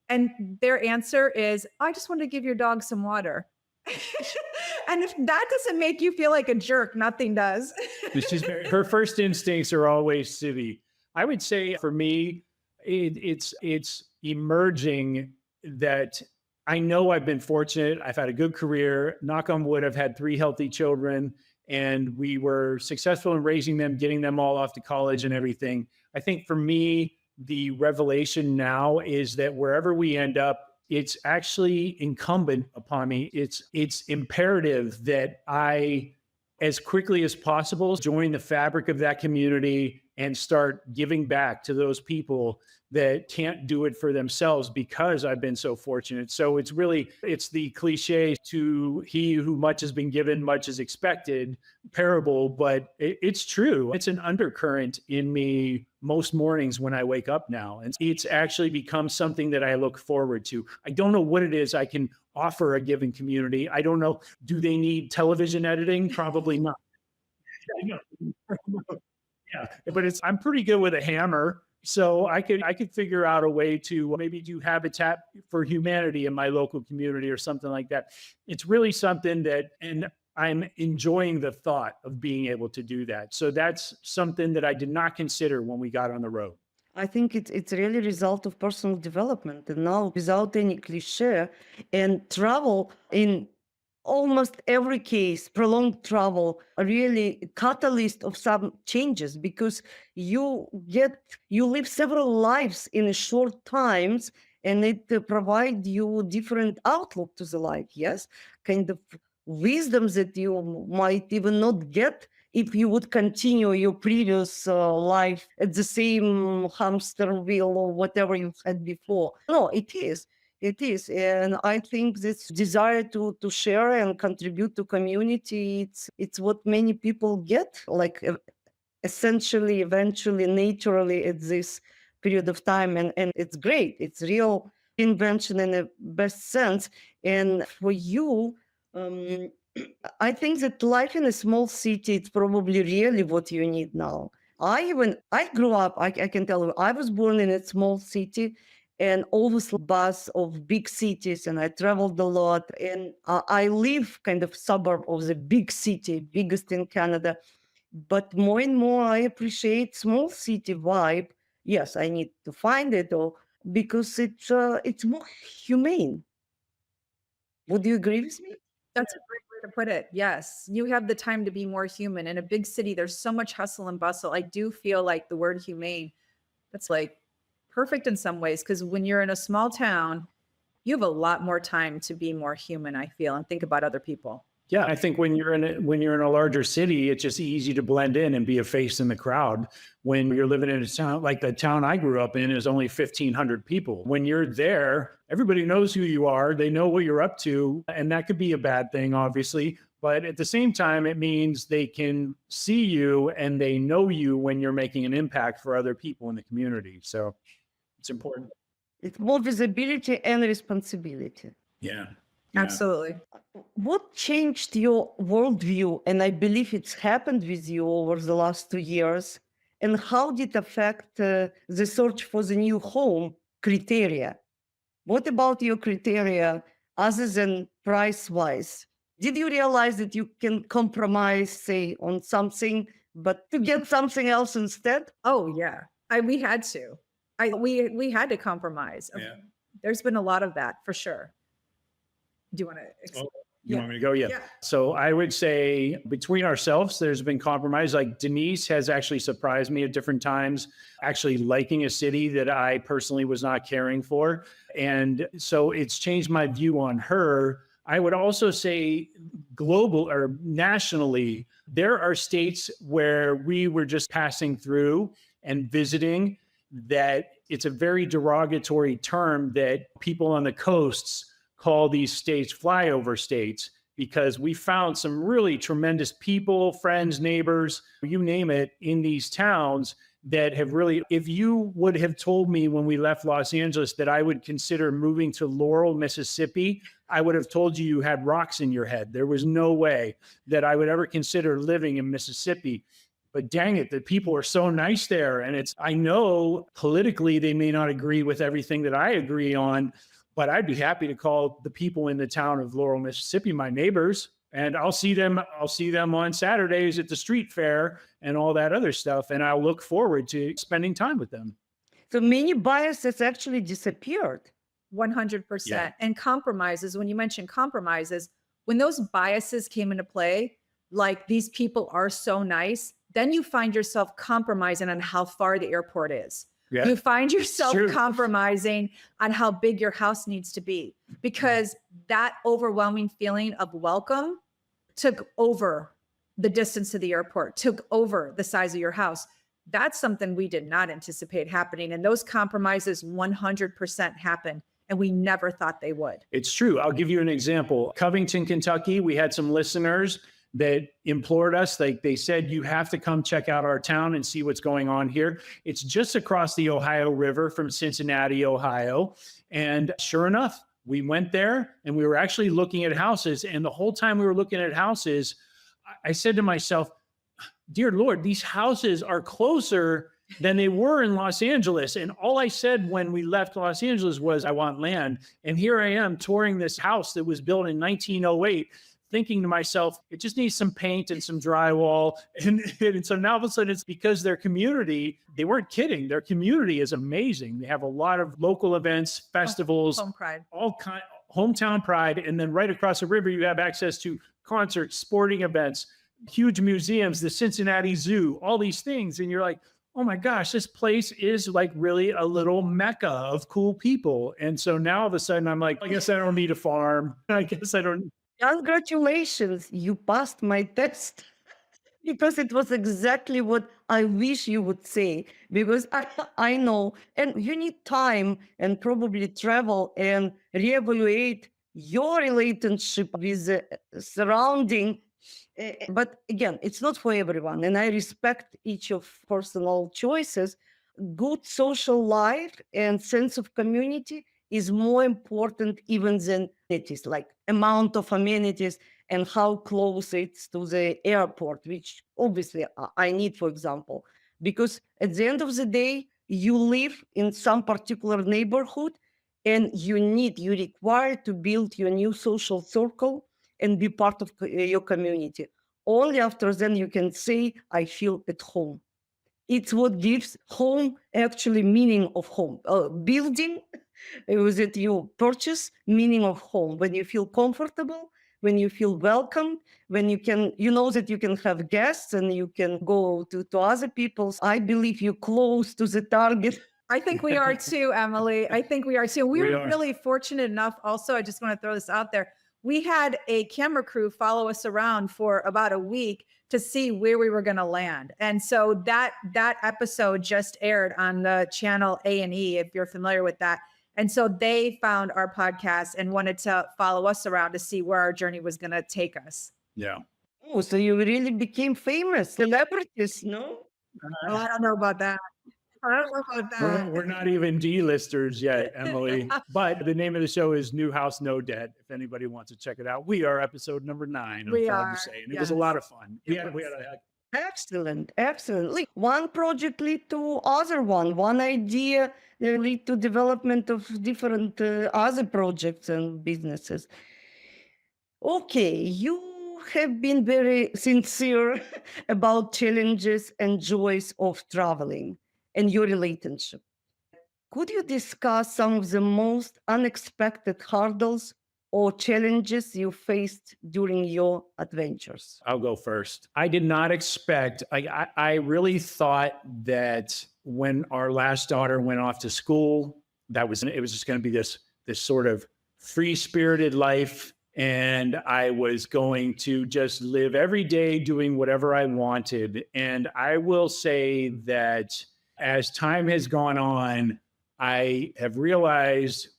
And their answer is, I just want to give your dog some water. And if that doesn't make you feel like a jerk, nothing does. Her first instincts are always city. I would say for me, it's emerging that I know I've been fortunate. I've had a good career. Knock on wood, I've had 3 healthy children, and we were successful in raising them, getting them all off to college and everything. I think for me, the revelation now is that wherever we end up, it's actually incumbent upon me. It's imperative that I, as quickly as possible, join the fabric of that community and start giving back to those people that can't do it for themselves because I've been so fortunate. So it's the cliche to he who much has been given, much is expected parable, but it's true. It's an undercurrent in me most mornings when I wake up now. And it's actually become something that I look forward to. I don't know what it is I can offer a given community. I don't know. Do they need television editing? Probably not. Yeah, but I'm pretty good with a hammer. So I could figure out a way to maybe do Habitat for Humanity in my local community or something like that. It's really something that, and I'm enjoying the thought of being able to do that. So that's something that I did not consider when we got on the road. I think it's really a result of personal development. And now, without any cliche, and travel in almost every case, prolonged travel are really catalyst of some changes because you live several lives in a short times, and it provides you different outlook to the life. Yes, kind of wisdoms that you might even not get if you would continue your previous life at the same hamster wheel or whatever you had before. No, it is. It is. And I think this desire to share and contribute to community, it's what many people get, like essentially, eventually, naturally at this period of time. And it's great. It's real invention in the best sense. And for you, um, I think that life in a small city, it's probably really what you need now. I grew up, I can tell you, I was born in a small city and always buzz of big cities, and I traveled a lot, and I live kind of suburb of the big city, biggest in Canada. But more and more I appreciate small city vibe. Yes, I need to find it, or because it's more humane. Would you agree with me? That's a great way to put it. Yes. You have the time to be more human. In a big city, there's so much hustle and bustle. I do feel like the word humane, that's like perfect in some ways, because when you're in a small town, you have a lot more time to be more human, I feel, and think about other people. Yeah, I think when you're in a larger city, it's just easy to blend in and be a face in the crowd. When you're living in a town like the town I grew up in is only 1,500 people. When you're there, everybody knows who you are. They know what you're up to, and that could be a bad thing, obviously. But at the same time, it means they can see you and they know you when you're making an impact for other people in the community. So it's important. It's more visibility and responsibility. Yeah. Absolutely. What changed your worldview? And I believe it's happened with you over the last 2 years. And how did it affect the search for the new home criteria? What about your criteria other than price-wise? Did you realize that you can compromise, say, on something, but to get something else instead? Oh yeah. We had to. We had to compromise. Yeah. There's been a lot of that for sure. Do you want to You want me to go? Yeah. Yeah. So I would say between ourselves, there's been compromise. Like Denise has actually surprised me at different times, actually liking a city that I personally was not caring for. And so it's changed my view on her. I would also say global or nationally, there are states where we were just passing through and visiting that it's a very derogatory term that people on the coasts call these states flyover states, because we found some really tremendous people, friends, neighbors, you name it, in these towns that have really, if you would have told me when we left Los Angeles that I would consider moving to Laurel, Mississippi, I would have told you had rocks in your head. There was no way that I would ever consider living in Mississippi. But dang it, the people are so nice there. And I know politically they may not agree with everything that I agree on, but I'd be happy to call the people in the town of Laurel, Mississippi, my neighbors, and I'll see them on Saturdays at the street fair and all that other stuff. And I'll look forward to spending time with them. So many biases actually disappeared. 100%. Yeah. And compromises, when you mention compromises, when those biases came into play, like these people are so nice, then you find yourself compromising on how far the airport is. Yeah. You find yourself True. compromising on how big your house needs to be, because that overwhelming feeling of welcome took over the distance to the airport, took over the size of your house. That's something we did not anticipate happening. And those compromises 100% happened, and we never thought they would. It's true. I'll give you an example. Covington, Kentucky, we had some listeners that implored us. They said, you have to come check out our town and see what's going on here. It's just across the Ohio River from Cincinnati, Ohio. And sure enough, we went there and we were actually looking at houses. And the whole time we were looking at houses, I said to myself, dear Lord, these houses are closer than they were in Los Angeles. And all I said when we left Los Angeles was, I want land. And here I am touring this house that was built in 1908, thinking to myself, it just needs some paint and some drywall. And so now all of a sudden it's because their community, they weren't kidding. Their community is amazing. They have a lot of local events, festivals, Home pride. all kind hometown pride. And then right across the river, you have access to concerts, sporting events, huge museums, the Cincinnati Zoo, all these things. And you're like, oh my gosh, this place is like really a little mecca of cool people. And so now all of a sudden I'm like, I guess I don't need a farm. I guess I don't. Congratulations, you passed my test. Because it was exactly what I wish you would say. Because I know, and you need time and probably travel and reevaluate your relationship with the surrounding. But again, it's not for everyone. And I respect each of personal choices. Good social life and sense of community is more important even than it is like amount of amenities and how close it's to the airport, which obviously I need, for example, because at the end of the day, you live in some particular neighborhood and you require to build your new social circle and be part of your community. Only after then you can say, I feel at home. It's what gives home actually meaning of home. Building that you purchase meaning of home when you feel comfortable, when you feel welcome, when you know that you can have guests and you can go to other people's. I believe you're close to the target. I think we are too, Emily. I think we are too. We We were are. really fortunate enough. Also, I just want to throw this out there. We had a camera crew follow us around for about a week to see where we were going to land. And so that episode just aired on the channel A&E, if you're familiar with that. And so they found our podcast and wanted to follow us around to see where our journey was going to take us. Yeah. Oh, so you really became famous, celebrities, no? Well, I don't know about that. I don't know about that. We're not even D-listers yet, Emily. But the name of the show is New House, No Debt. If anybody wants to check it out, we are episode number 9. We I'm proud are, to say. And it was a yes. lot of fun. We It had was. Excellent, excellent. Like one project lead to other one idea lead to development of different other projects and businesses. Okay, you have been very sincere about challenges and joys of traveling and your relationship. Could you discuss some of the most unexpected hurdles or challenges you faced during your adventures? I'll go first. I did not expect, I really thought that when our last daughter went off to school, it was just going to be this sort of free-spirited life. And I was going to just live every day doing whatever I wanted. And I will say that as time has gone on, I have realized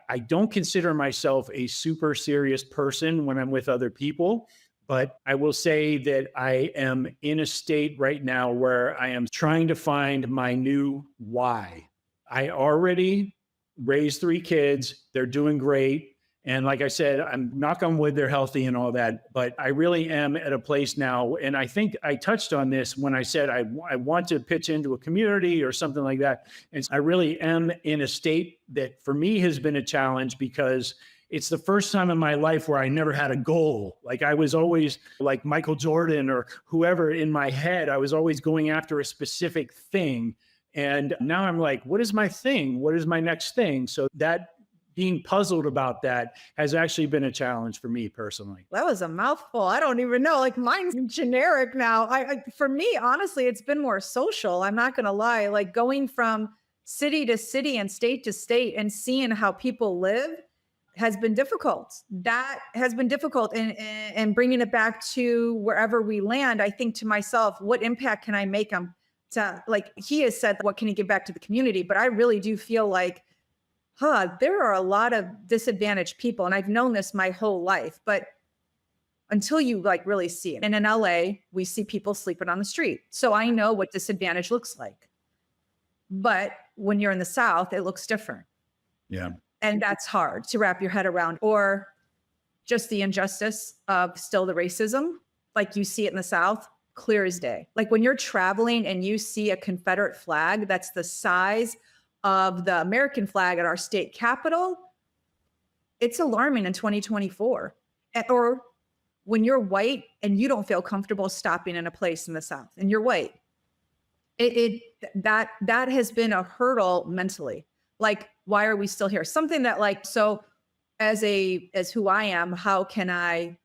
I don't consider myself a super serious person when I'm with other people, but I will say that I am in a state right now where I am trying to find my new why. I already raised 3 kids. They're doing great. And like I said, I'm knock on wood, they're healthy and all that, but I really am at a place now. And I think I touched on this when I said I want to pitch into a community or something like that. And I really am in a state that for me has been a challenge because it's the first time in my life where I never had a goal. Like I was always like Michael Jordan or whoever in my head, I was always going after a specific thing. And now I'm like, what is my thing? What is my next thing? So that being puzzled about that has actually been a challenge for me personally. That was a mouthful. I don't even know. Like mine's generic now. For me, honestly, it's been more social. I'm not going to lie. Like going from city to city and state to state and seeing how people live has been difficult. That has been difficult. And bringing it back to wherever we land, I think to myself, what impact can I make on to, like he has said, what can he give back to the community? But I really do feel like, there are a lot of disadvantaged people. And I've known this my whole life, but until you like really see it. And in LA, we see people sleeping on the street. So I know what disadvantage looks like. But when you're in the South, it looks different. Yeah. And that's hard to wrap your head around, or just the injustice of still the racism. Like you see it in the South, clear as day. Like when you're traveling and you see a Confederate flag that's the size of the American flag at our state capitol, it's alarming in 2024. Or when you're white and you don't feel comfortable stopping in a place in the South and you're white, that has been a hurdle mentally. Like, why are we still here? Something that like, so as who I am, what can I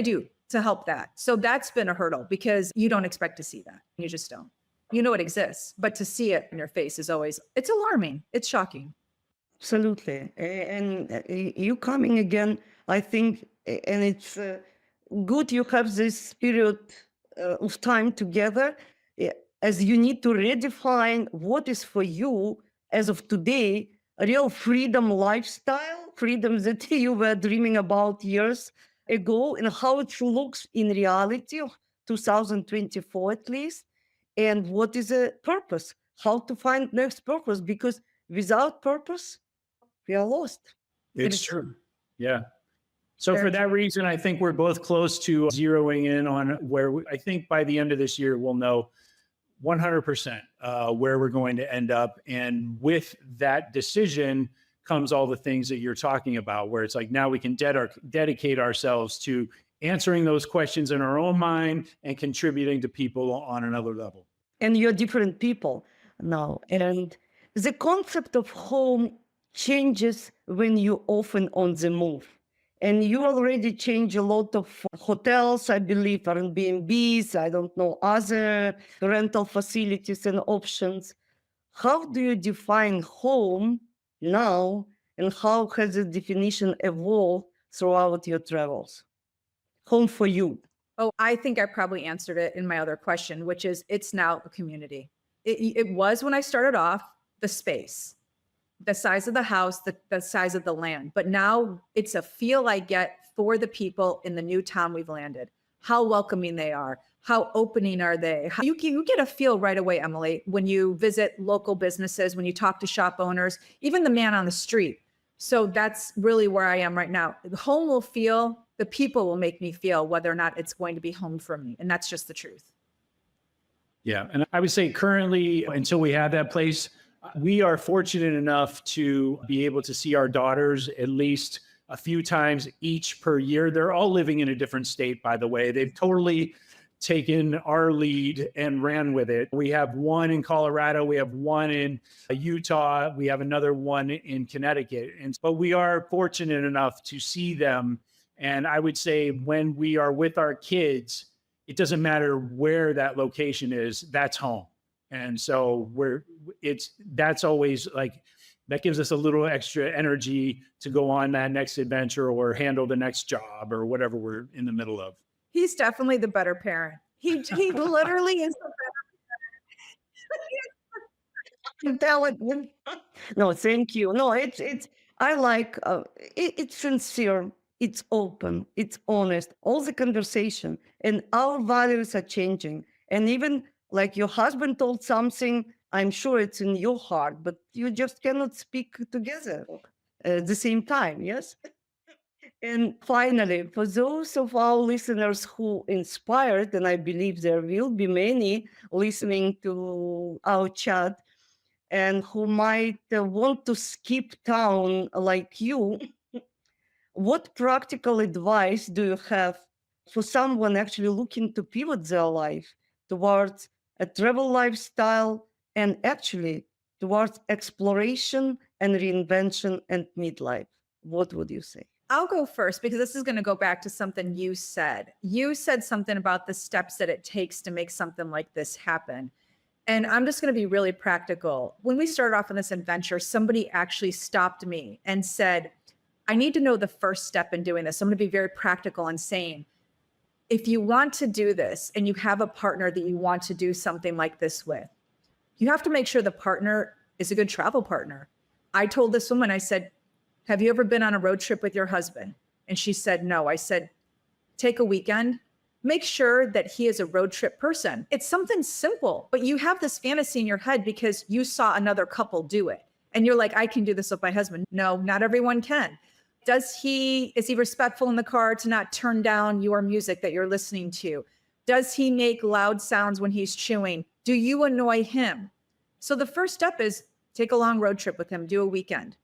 do to help that? So that's been a hurdle because you don't expect to see that. You just don't. You know it exists, but to see it in your face is always, it's alarming. It's shocking. Absolutely. And you coming again, I think, and it's good you have this period of time together as you need to redefine what is for you as of today a real freedom lifestyle, freedom that you were dreaming about years ago, and how it looks in reality of 2024 at least, and what is a purpose, how to find next purpose, because without purpose, we are lost. It's true. Yeah. So for Very that reason, I think we're both close to zeroing in on I think by the end of this year, we'll know 100% where we're going to end up. And with that decision comes all the things that you're talking about, where it's like now we can dedicate ourselves to answering those questions in our own mind and contributing to people on another level. And you're different people now. And the concept of home changes when you're often on the move. And you already change a lot of hotels, I believe, Airbnbs, I don't know, other rental facilities and options. How do you define home now, and how has the definition evolved throughout your travels? Home for you. Oh, I think I probably answered it in my other question, which is it's now a community. It was when I started off, the space, the size of the house, the size of the land. But now it's a feel I get for the people in the new town we've landed, how welcoming they are, how opening are they. You get a feel right away, Emily, when you visit local businesses, when you talk to shop owners, even the man on the street. So that's really where I am right now. The home will feel, the people will make me feel whether or not it's going to be home for me. And that's just the truth. Yeah. And I would say currently, until we have that place, we are fortunate enough to be able to see our daughters at least a few times each per year. They're all living in a different state, by the way. They've totally taken our lead and ran with it. We have one in Colorado. We have one in Utah. We have another one in Connecticut. But we are fortunate enough to see them. And I would say when we are with our kids, it doesn't matter where that location is, that's home. And so that's always like, that gives us a little extra energy to go on that next adventure or handle the next job or whatever we're in the middle of. He's definitely the better parent. He literally is the Intelligent. No, thank you. No, I like, it's sincere, it's open, it's honest, all the conversation, and our values are changing. And even like your husband told something, I'm sure it's in your heart, but you just cannot speak together at the same time, yes? And finally, for those of our listeners who inspired, and I believe there will be many listening to our chat, and who might want to skip town like you, what practical advice do you have for someone actually looking to pivot their life towards a travel lifestyle and actually towards exploration and reinvention and midlife? What would you say? I'll go first because this is going to go back to something you said. You said something about the steps that it takes to make something like this happen. And I'm just going to be really practical. When we started off on this adventure, somebody actually stopped me and said, I need to know the first step in doing this. I'm going to be very practical and saying, if you want to do this and you have a partner that you want to do something like this with, you have to make sure the partner is a good travel partner. I told this woman, I said, have you ever been on a road trip with your husband? And she said, no. I said, take a weekend. Make sure that he is a road trip person. It's something simple, but you have this fantasy in your head because you saw another couple do it. And you're like, I can do this with my husband. No, not everyone can. Is he respectful in the car to not turn down your music that you're listening to? Does he make loud sounds when he's chewing? Do you annoy him? So the first step is take a long road trip with him, do a weekend.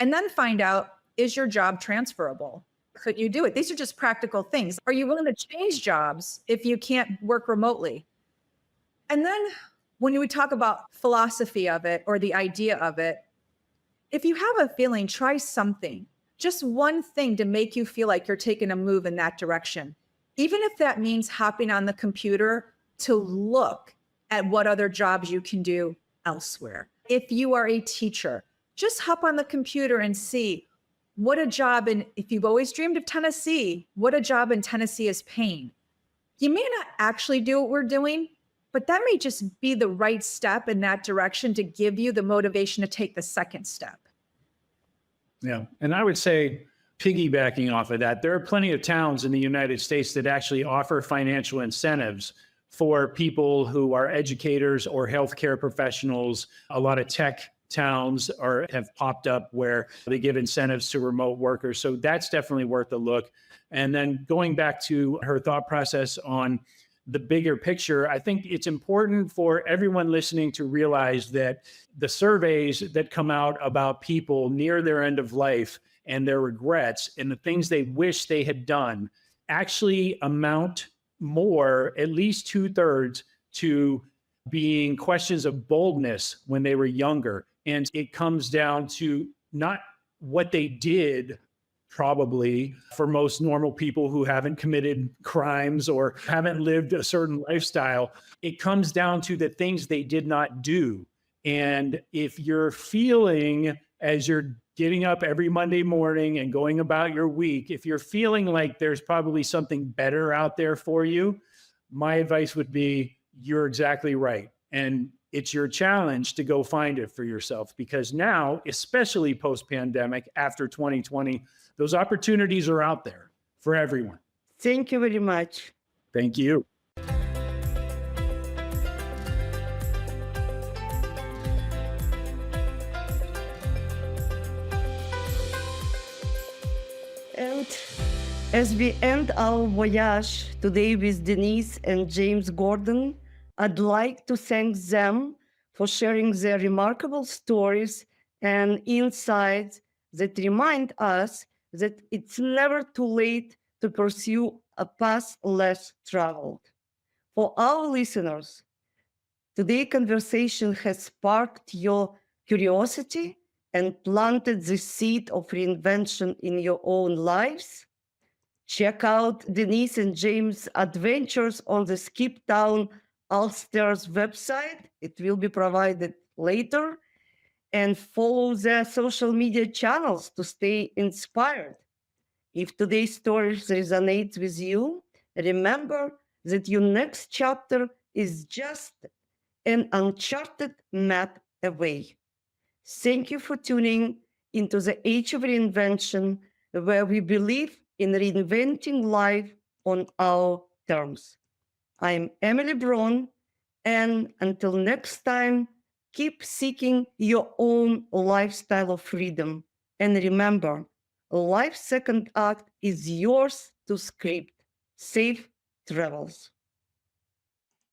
And then find out, is your job transferable? Could you do it? These are just practical things. Are you willing to change jobs if you can't work remotely? And then when you would talk about philosophy of it or the idea of it, if you have a feeling, try something, just one thing to make you feel like you're taking a move in that direction. Even if that means hopping on the computer to look at what other jobs you can do elsewhere. If you are a teacher, just hop on the computer and see what a job if you've always dreamed of Tennessee, what a job in Tennessee is paying. You may not actually do what we're doing, but that may just be the right step in that direction to give you the motivation to take the second step. Yeah. And I would say, piggybacking off of that, there are plenty of towns in the United States that actually offer financial incentives for people who are educators or healthcare professionals. A lot of tech towns have popped up where they give incentives to remote workers. So that's definitely worth a look. And then going back to her thought process on the bigger picture, I think it's important for everyone listening to realize that the surveys that come out about people near their end of life and their regrets and the things they wish they had done actually amount more, at least 2/3, to being questions of boldness when they were younger. And it comes down to not what they did, probably for most normal people who haven't committed crimes or haven't lived a certain lifestyle. It comes down to the things they did not do. And if you're feeling, as you're getting up every Monday morning and going about your week, if you're feeling like there's probably something better out there for you, my advice would be you're exactly right. And it's your challenge to go find it for yourself, because now, especially post-pandemic, after 2020, those opportunities are out there for everyone. Thank you very much. Thank you. And as we end our voyage today with Denise and James Gordon, I'd like to thank them for sharing their remarkable stories and insights that remind us that it's never too late to pursue a path less traveled. For our listeners, today's conversation has sparked your curiosity and planted the seed of reinvention in your own lives. Check out Denise and James' Adventures on the Skip Town Ulster's website. It will be provided later. And follow their social media channels to stay inspired. If today's story resonates with you, remember that your next chapter is just an uncharted map away. Thank you for tuning into the Age of Reinvention, where we believe in reinventing life on our terms. I'm Emily Bron, and until next time, keep seeking your own lifestyle of freedom. And remember, life's second act is yours to script. Safe travels.